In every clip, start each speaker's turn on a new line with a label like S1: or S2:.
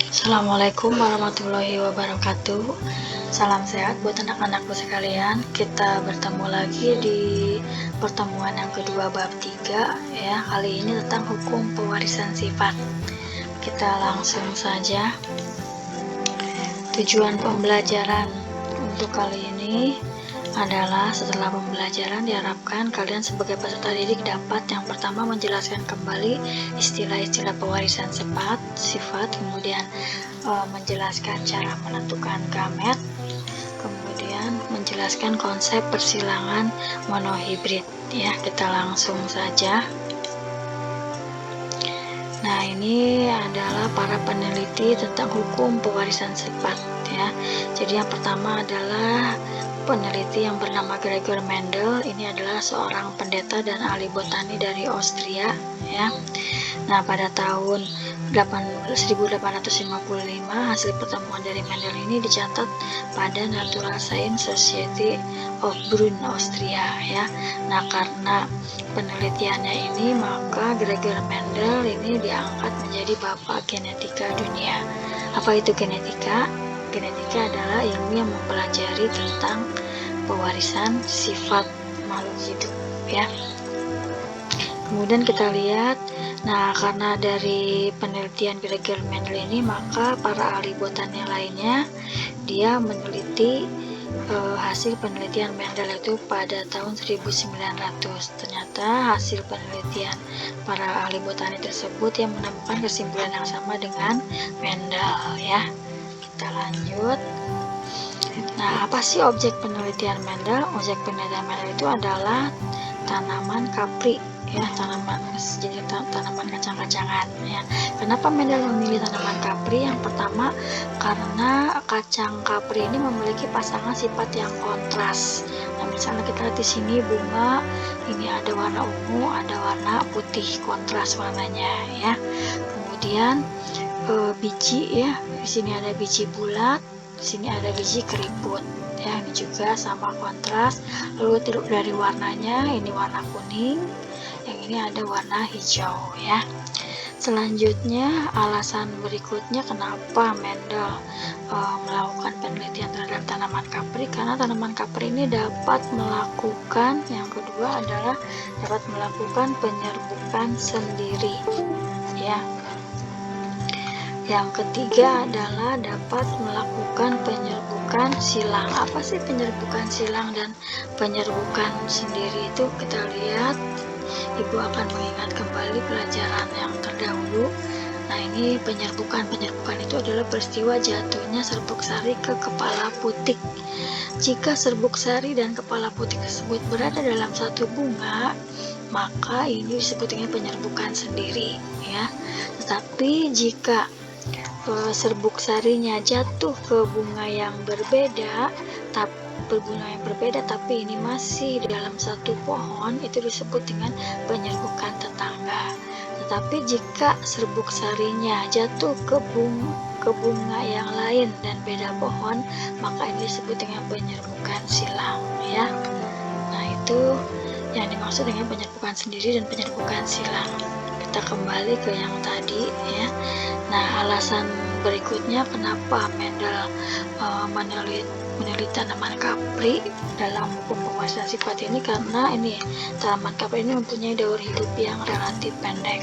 S1: Assalamualaikum warahmatullahi wabarakatuh. Salam sehat buat anak-anakku sekalian. Kita bertemu lagi di pertemuan yang kedua bab 3 ya. Kali ini tentang hukum pewarisan sifat. Kita langsung saja. Tujuan pembelajaran untuk kali ini adalah setelah pembelajaran diharapkan kalian sebagai peserta didik dapat yang pertama menjelaskan kembali istilah-istilah pewarisan sifat, kemudian menjelaskan cara menentukan gamet, kemudian menjelaskan konsep persilangan monohibrid ya. Kita langsung saja. Nah, ini adalah para peneliti tentang hukum pewarisan sifat ya. Jadi yang pertama adalah peneliti yang bernama Gregor Mendel. Ini adalah seorang pendeta dan ahli botani dari Austria ya. Nah, pada tahun 1855 hasil pertemuan dari Mendel ini dicatat pada Natural Science Society of Brunn, Austria ya. Nah, karena penelitiannya ini maka Gregor Mendel ini diangkat menjadi bapak genetika dunia. Apa itu genetika? Genetika adalah ilmu yang mempelajari tentang pewarisan sifat makhluk hidup ya. Kemudian kita lihat, nah karena dari penelitian Gregor Mendel ini maka para ahli botani lainnya dia meneliti hasil penelitian Mendel itu pada tahun 1900. Ternyata hasil penelitian para ahli botani tersebut yang menemukan kesimpulan yang sama dengan Mendel ya. Kita lanjut. Nah, apa sih objek penelitian Mendel? Objek penelitian Mendel itu adalah tanaman kapri ya, tanaman kacang-kacangan ya. Kenapa Mendel memilih tanaman kapri? Yang pertama karena kacang kapri ini memiliki pasangan sifat yang kontras. Nah, misalnya kita lihat di sini bunga ini ada warna ungu, ada warna putih, kontras warnanya ya. Kemudian biji ya, di sini ada biji bulat, di sini ada biji keriput ya, ini juga sama kontras. Lalu dari warnanya ini warna kuning, yang ini ada warna hijau ya. Selanjutnya alasan berikutnya kenapa Mendel melakukan penelitian terhadap tanaman kapri, karena tanaman kapri ini dapat melakukan, yang kedua adalah dapat melakukan penyerbukan sendiri ya. Yang ketiga adalah dapat melakukan penyerbukan silang. Apa sih penyerbukan silang dan penyerbukan sendiri itu? Kita lihat, Ibu akan mengingat kembali pelajaran yang terdahulu. Nah, ini penyerbukan itu adalah peristiwa jatuhnya serbuk sari ke kepala putik. Jika serbuk sari dan kepala putik tersebut berada dalam satu bunga, maka ini disebut dengan penyerbukan sendiri ya. Tetapi jika serbuk sarinya jatuh ke bunga yang berbeda, tapi ini masih dalam satu pohon, itu disebut dengan penyerbukan tetangga. Tetapi jika serbuk sarinya jatuh ke bunga yang lain dan beda pohon, maka ini disebut dengan penyerbukan silang ya. Nah, itu yang dimaksud dengan penyerbukan sendiri dan penyerbukan silang. Kita kembali ke yang tadi ya. Nah, alasan berikutnya kenapa Mendel meneliti tanaman kapri dalam hukum pewarisan sifat ini, karena ini tanaman kapri ini mempunyai daur hidup yang relatif pendek.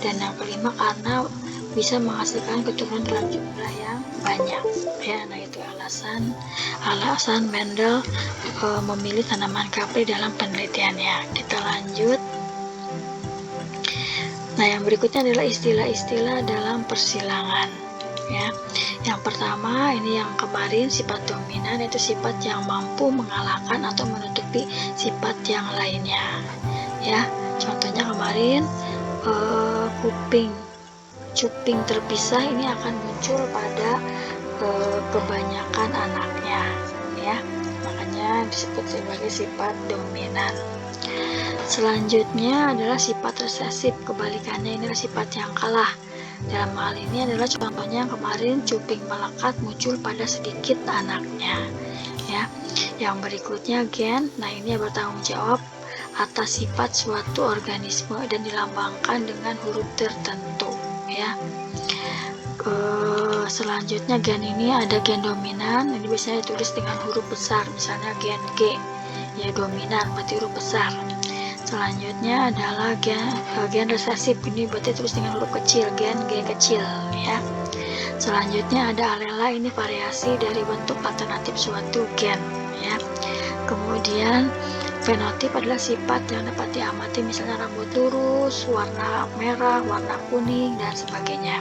S1: Dan yang kelima karena bisa menghasilkan keturunan dalam jumlah yang banyak ya. Nah, itu alasan Mendel memilih tanaman kapri dalam penelitiannya. Kita lanjut. Nah, yang berikutnya adalah istilah-istilah dalam persilangan ya. Yang pertama ini yang kemarin, sifat dominan itu sifat yang mampu mengalahkan atau menutupi sifat yang lainnya ya. Contohnya kemarin cuping terpisah ini akan muncul pada kebanyakan anaknya ya, makanya disebut sebagai sifat dominan. Selanjutnya adalah sifat resesif, kebalikannya ini adalah sifat yang kalah. Dalam hal ini adalah contohnya yang kemarin cuping melekat muncul pada sedikit anaknya ya. Yang berikutnya gen, nah ini bertanggung jawab atas sifat suatu organisme dan dilambangkan dengan huruf tertentu ya. selanjutnya gen ini ada gen dominan, ini biasanya ditulis dengan huruf besar, misalnya gen G, ya dominan berarti huruf besar. Selanjutnya adalah gen resesif, ini berarti tulis dengan huruf kecil, gen G kecil, ya. Selanjutnya ada alela, ini variasi dari bentuk alternatif suatu gen, ya. Kemudian fenotip adalah sifat yang dapat diamati, misalnya rambut lurus, warna merah, warna kuning, dan sebagainya.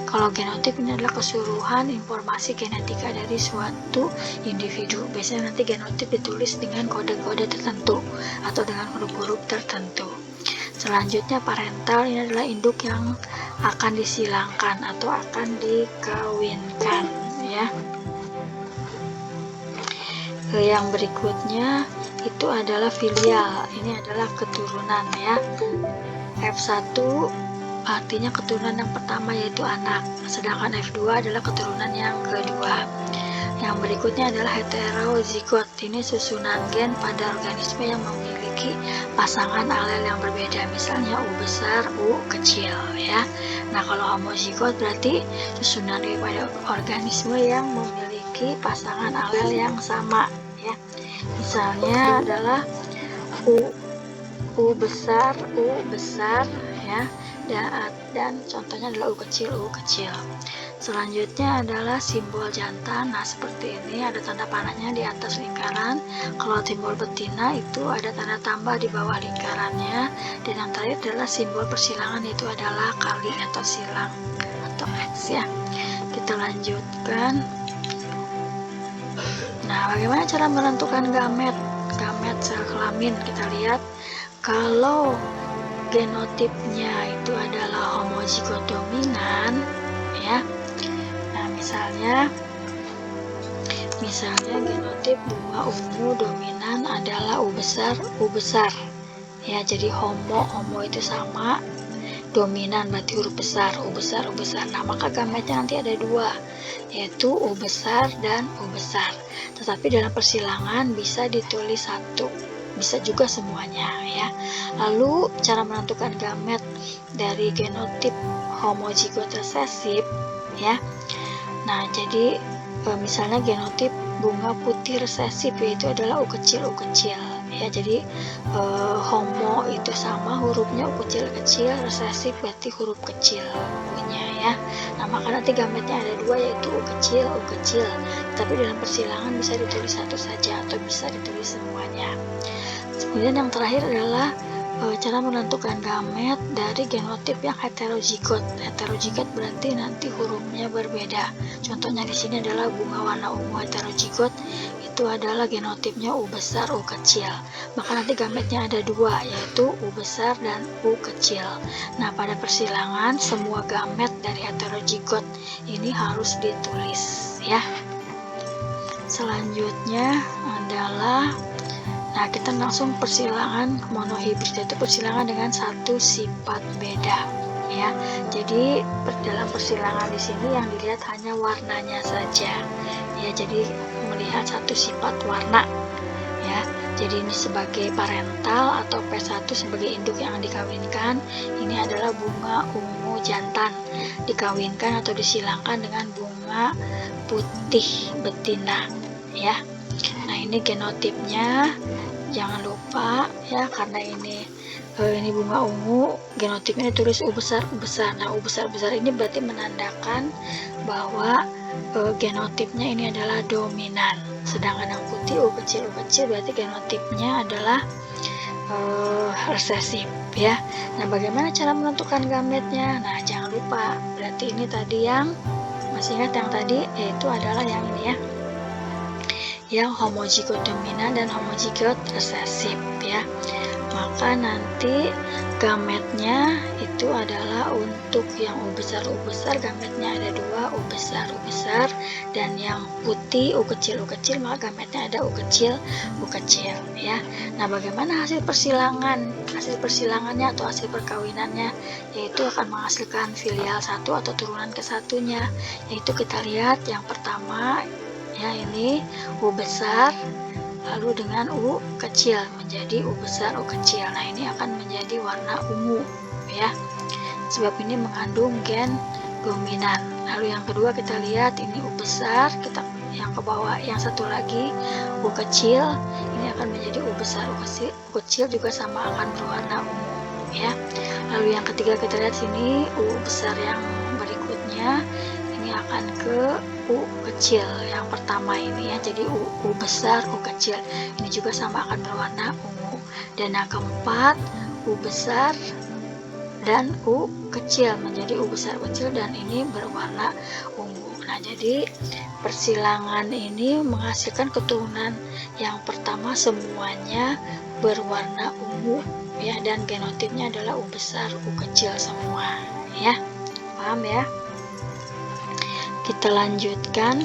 S1: Kalau genotip ini adalah keseluruhan informasi genetika dari suatu individu. Biasanya nanti genotip ditulis dengan kode-kode tertentu atau dengan huruf-huruf tertentu. Selanjutnya parental, ini adalah induk yang akan disilangkan atau akan dikawinkan, ya. Yang berikutnya itu adalah filial, ini adalah keturunan, ya. F1 artinya keturunan yang pertama yaitu anak, sedangkan F2 adalah keturunan yang kedua. Yang berikutnya adalah heterozigot, ini susunan gen pada organisme yang memiliki pasangan alel yang berbeda, misalnya U besar, U kecil, ya. Nah, kalau homozigot berarti susunan pada organisme yang memiliki pasangan alel yang sama, ya. Misalnya adalah U besar, ya, dan contohnya adalah U kecil. Selanjutnya adalah simbol jantan. Nah, seperti ini ada tanda panahnya di atas lingkaran. Kalau simbol betina itu ada tanda tambah di bawah lingkarannya. Dan yang terakhir adalah simbol persilangan, itu adalah kali atau silang atau X, ya. Kita lanjutkan. Nah, bagaimana cara menentukan gamet sel kelamin? Kita lihat kalau genotipnya itu adalah homozigot dominan, ya. Nah, misalnya genotip bunga ungu dominan adalah U besar, ya. Jadi homo itu sama, dominan berarti huruf besar, U besar. Nah, maka gametnya nanti ada dua, yaitu U besar dan U besar. Tetapi dalam persilangan bisa ditulis satu, bisa juga semuanya, ya. Lalu cara menentukan gamet dari genotip homozigot resesif, ya. Nah, jadi misalnya genotip bunga putih resesif, yaitu adalah U kecil, ya. Jadi homo itu sama hurufnya U kecil, resesif berarti huruf kecil punya, ya. Nah, maka nanti gametnya ada dua, yaitu U kecil. Tapi dalam persilangan bisa ditulis satu saja atau bisa ditulis semuanya. Kemudian yang terakhir adalah cara menentukan gamet dari genotip yang heterozigot. Heterozigot berarti nanti hurufnya berbeda. Contohnya di sini adalah bunga warna ungu heterozigot, itu adalah genotipnya U besar, U kecil. Maka nanti gametnya ada dua, yaitu U besar dan U kecil. Nah, pada persilangan semua gamet dari heterozigot ini harus ditulis, ya. Selanjutnya adalah, nah, kita langsung persilangan monohibrid, yaitu persilangan dengan satu sifat beda, ya. Jadi dalam persilangan di sini yang dilihat hanya warnanya saja, ya. Jadi melihat satu sifat warna, ya. Jadi ini sebagai parental atau P1 sebagai induk yang dikawinkan. Ini adalah bunga ungu jantan dikawinkan atau disilangkan dengan bunga putih betina, ya. Nah, ini genotipnya, jangan lupa, ya, karena ini bunga ungu, genotipnya ditulis U besar. Nah, U besar ini berarti menandakan bahwa genotipnya ini adalah dominan. Sedangkan yang putih U kecil berarti genotipnya adalah resesif, ya. Nah, bagaimana cara menentukan gametnya? Nah, jangan lupa, berarti ini tadi yang masih ingat yang tadi, yaitu adalah yang ini, ya, yang homozigot dominan dan homozigot resesif, ya. Maka nanti gametnya itu adalah untuk yang U besar, gametnya ada dua, U besar, dan yang putih U kecil, maka gametnya ada U kecil, ya. Nah, bagaimana hasil persilangannya atau hasil perkawinannya, yaitu akan menghasilkan filial satu atau turunan kesatunya, yaitu kita lihat yang pertama, ya, ini U besar lalu dengan U kecil menjadi U besar, U kecil. Nah, ini akan menjadi warna ungu, ya, sebab ini mengandung gen dominan. Lalu yang kedua kita lihat ini U besar, kita yang ke bawah, yang satu lagi U kecil, ini akan menjadi U besar. U kecil juga sama akan berwarna ungu ya. Lalu yang ketiga kita lihat sini U besar yang berikutnya, ini akan ke U kecil yang pertama ini ya. Jadi U besar, U kecil, ini juga sama akan berwarna ungu. Dan yang keempat U besar dan U kecil menjadi U besar kecil, dan ini berwarna ungu. Nah, jadi persilangan ini menghasilkan keturunan yang pertama semuanya berwarna ungu ya, dan genotipnya adalah U besar, U kecil semua ya. Paham ya? Kita lanjutkan.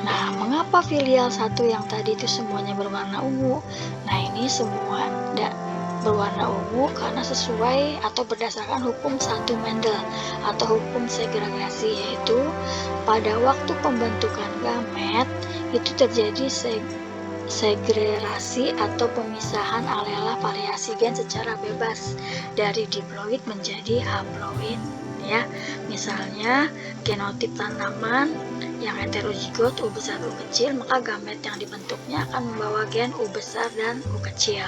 S1: Nah, mengapa filial 1 yang tadi itu semuanya berwarna ungu? Nah, ini semua berwarna ungu karena sesuai atau berdasarkan hukum 1 Mendel atau hukum segregasi, yaitu pada waktu pembentukan gamet itu terjadi segregasi atau pemisahan alela variasi gen secara bebas dari diploid menjadi haploid ya. Misalnya genotip tanaman yang heterozigot U besar U kecil, maka gamet yang dibentuknya akan membawa gen U besar dan U kecil.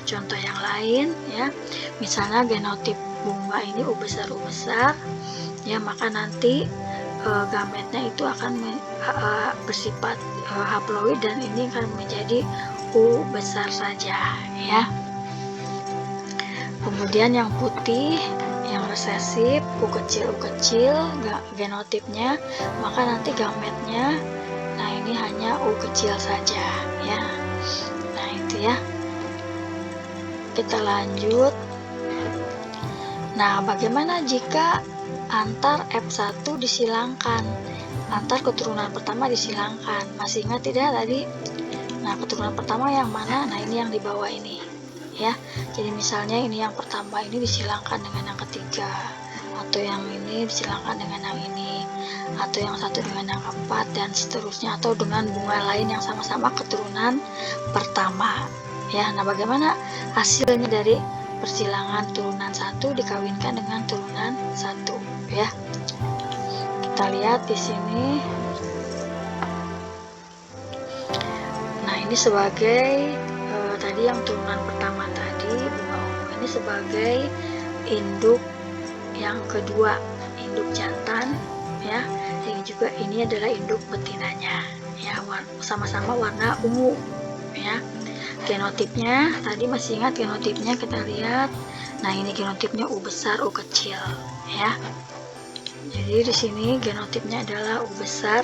S1: Contoh yang lain ya, misalnya genotip bunga ini U besar ya, maka nanti gametnya itu akan bersifat haploid dan ini akan menjadi U besar saja ya. Kemudian yang putih yang resesif U kecil genotipnya, maka nanti gametnya, nah ini hanya U kecil saja ya. Nah itu ya. Kita lanjut. Nah, bagaimana jika antar F1 disilangkan, antar keturunan pertama disilangkan? Masih ingat tidak tadi? Nah, keturunan pertama yang mana? Nah, ini yang di bawah ini ya. Jadi misalnya ini yang pertama ini disilangkan dengan yang ketiga, atau yang ini disilangkan dengan yang ini, atau yang satu dengan yang keempat, dan seterusnya, atau dengan bunga lain yang sama-sama keturunan pertama ya. Nah, bagaimana hasilnya dari persilangan turunan 1 dikawinkan dengan turunan 1 ya? Kita lihat di sini. Nah, ini sebagai tadi yang turunan pertama tadi bunga ungu ini sebagai induk yang kedua, induk jantan ya. Ini juga ini adalah induk betinanya ya, sama-sama warna ungu ya. Genotipnya tadi masih ingat genotipnya, kita lihat. Nah, ini genotipnya U besar U kecil ya. Jadi di sini genotipnya adalah U besar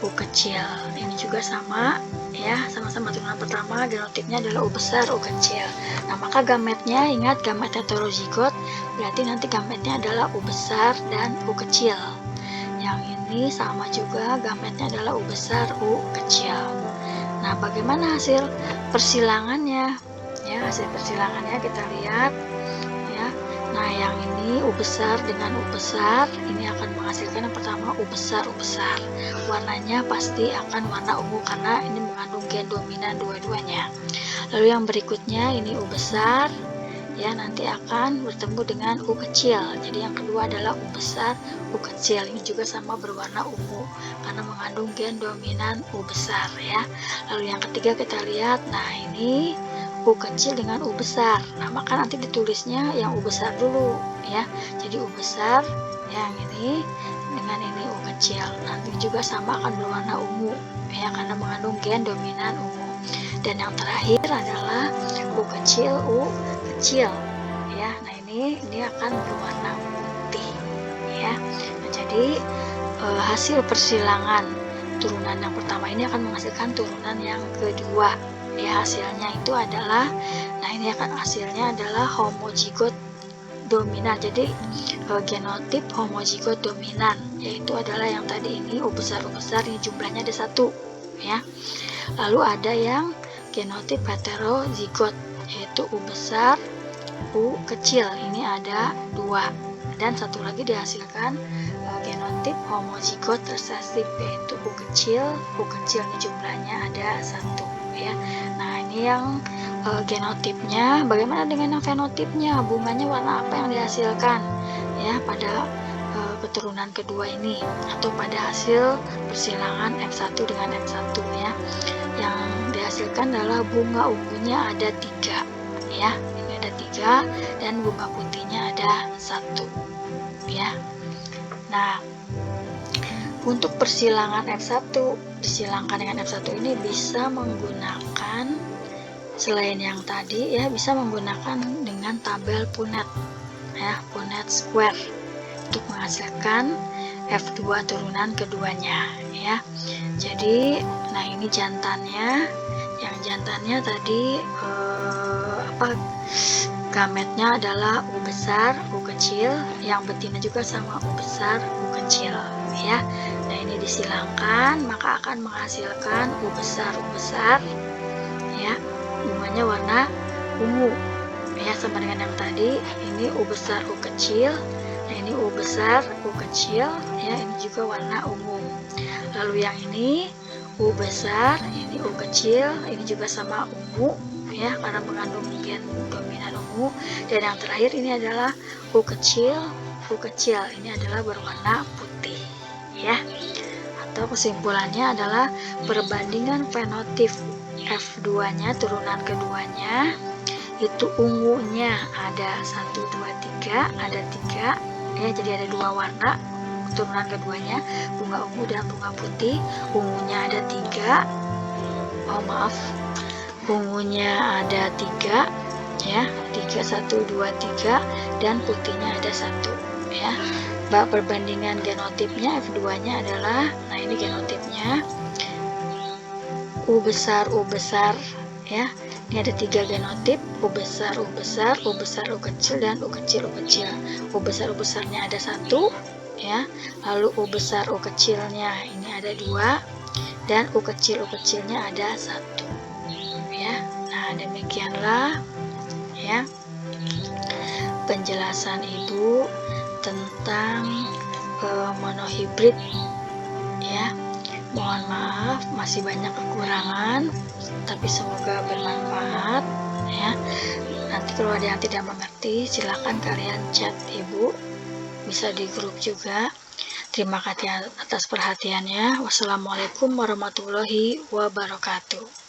S1: U kecil. Ini juga sama ya, sama-sama turunan pertama, genotipnya adalah U besar U kecil. Nah, maka gametnya, ingat gamet heterozigot, berarti nanti gametnya adalah U besar dan U kecil. Yang ini sama juga, gametnya adalah U besar U kecil. Nah, bagaimana hasil persilangannya? Ya, hasil persilangannya kita lihat ya. Nah, yang ini U besar dengan U besar, ini akan menghasilkan yang pertama U besar. Warnanya pasti akan warna ungu karena ini mengandung gen dominan dua-duanya. Lalu yang berikutnya ini U besar ya, nanti akan bertemu dengan U kecil. Jadi yang kedua adalah U besar U kecil, ini juga sama berwarna ungu karena mengandung gen dominan U besar ya. Lalu yang ketiga kita lihat, nah ini U kecil dengan U besar. Nah, maka nanti ditulisnya yang U besar dulu ya. Jadi U besar yang ini dengan ini U kecil. Nanti juga sama akan berwarna ungu ya karena mengandung gen dominan ungu. Dan yang terakhir adalah U kecil ya. Nah, ini akan berwarna putih ya. Nah, jadi hasil persilangan turunan yang pertama ini akan menghasilkan turunan yang kedua ya. Hasilnya itu adalah, nah ini akan hasilnya adalah homozigot dominan. Jadi genotip homozigot dominan yaitu adalah yang tadi ini U besar ini jumlahnya ada 1 ya. Lalu ada yang genotip heterozigot yaitu U besar U kecil, ini ada 2, dan satu lagi dihasilkan genotip homozigot resesif yaitu U kecil ini jumlahnya ada 1 ya. Nah, ini yang genotipnya. Bagaimana dengan yang fenotipnya? Bunganya warna apa yang dihasilkan ya pada keturunan kedua ini, atau pada hasil persilangan F1 dengan F1 ya. Yang dihasilkan adalah bunga ungunya ada 3 ya, ini ada 3 dan bunga putihnya ada 1 ya. Nah, untuk persilangan F1 disilangkan dengan F1 ini bisa menggunakan, selain yang tadi ya, bisa menggunakan dengan tabel Punnett ya, Punnett square, untuk menghasilkan F2 turunan keduanya ya. Jadi nah ini jantannya, yang jantannya tadi gametnya adalah U besar, U kecil, yang betina juga sama U besar, U kecil ya. Nah ini disilangkan maka akan menghasilkan U besar ya, bunganya warna ungu ya, sama dengan yang tadi. Ini U besar U kecil, nah ini U besar U kecil ya, ini juga warna ungu. Lalu yang ini U besar, ini U kecil, ini juga sama ungu ya, karena mengandung gen dominan ungu. Dan yang terakhir ini adalah U kecil, ini adalah berwarna putih ya. Atau kesimpulannya adalah perbandingan fenotip F2 nya turunan keduanya itu ungunya ada 1, 2, 3, ada 3 ya, jadi ada 2 warna turunan keduanya, bunga ungu dan bunga putih. Ungunya ada 3, ungunya ada 3 ya, 3, 1, 2, 3, dan putihnya ada 1 ya. Perbandingan genotipnya F2 nya adalah, nah ini genotipnya U besar ya, ini ada 3 genotip, U besar, U kecil, dan U kecil. U besarnya ada 1 ya, lalu U besar U kecilnya ini ada 2, dan U kecilnya ada 1 ya. Nah demikianlah ya penjelasan Ibu tentang monohibrid ya. Mohon maaf masih banyak kekurangan, tapi semoga bermanfaat ya. Nanti kalau ada yang tidak mengerti silakan kalian chat Ibu, bisa di grup juga. Terima kasih atas perhatiannya. Wassalamualaikum warahmatullahi wabarakatuh.